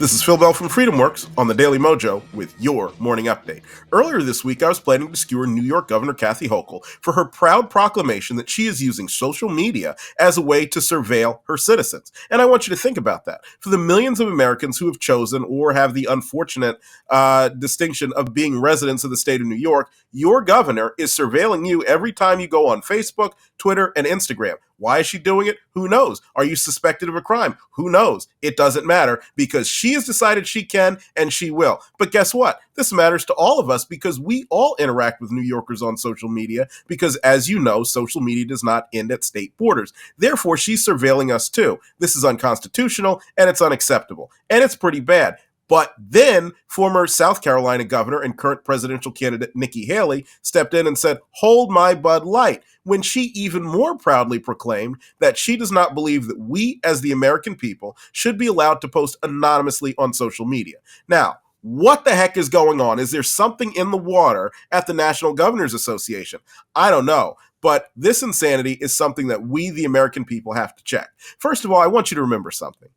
This is Phil Bell from Freedomworks on the Daily Mojo with your morning update. Earlier this week, I was planning to skewer New York Governor Kathy Hochul for her proud proclamation that she is using social media as a way to surveil her citizens. And I want you to think about that. For the millions of Americans who have chosen or have the unfortunate distinction of being residents of the state of New York, your governor is surveilling you every time you go on Facebook, Twitter, and Instagram. Why is she doing it? Who knows? Are you suspected of a crime? Who knows? It doesn't matter because she has decided she can and she will. But guess what? This matters to all of us because we all interact with New Yorkers on social media because, as you know, social media does not end at state borders. Therefore, she's surveilling us too. This is unconstitutional and it's unacceptable. And it's pretty bad. But then former South Carolina governor and current presidential candidate Nikki stepped in and said, "Hold my Bud Light," when she even more proudly proclaimed that she does not believe that we as the American people should be allowed to post anonymously on social media. Now, what the heck is going on? Is there something in the water at the National Governors Association? I don't know. But this insanity is something that we, the American people, have to check. First of all, I want you to remember something.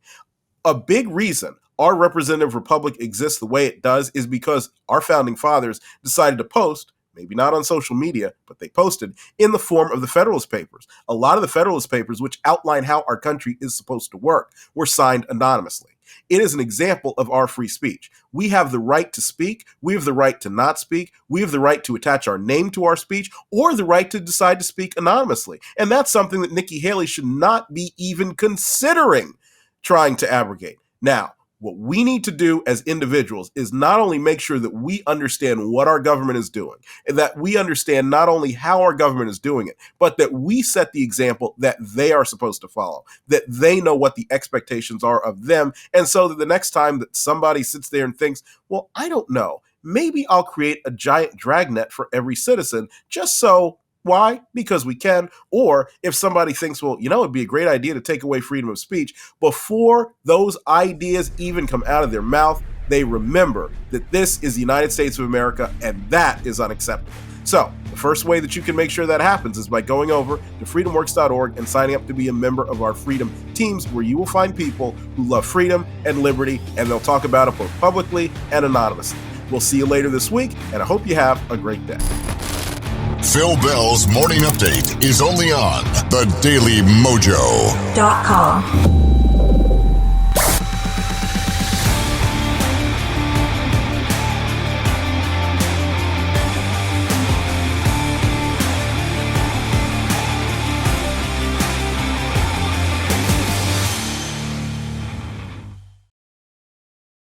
A big reason our representative republic exists the way it does is because our founding fathers decided to post, maybe not on social media, but they posted in the form of the Federalist Papers. A lot of the Federalist Papers, which outline how our country is supposed to work, were signed anonymously. It is an example of our free speech. We have the right to speak. We have the right to not speak. We have the right to attach our name to our speech or the right to decide to speak anonymously. And that's something that Nikki Haley should not be even considering trying to abrogate. Now, what we need to do as individuals is not only make sure that we understand what our government is doing, and that we understand not only how our government is doing it, but that we set the example that they are supposed to follow, that they know what the expectations are of them. And so that the next time that somebody sits there and thinks, well, I don't know, maybe I'll create a giant dragnet for every citizen just so. Why? Because we can. Or if somebody thinks, well, it'd be a great idea to take away freedom of speech, before those ideas even come out of their mouth, they remember that this is the United States of America, and that is unacceptable. So the first way that you can make sure that happens is by going over to freedomworks.org and signing up to be a member of our freedom teams, where you will find people who love freedom and liberty, and they'll talk about it both publicly and anonymously. We'll see you later this week, and I hope you have a great day. Phil Bell's Morning Update is only on thedailymojo.com.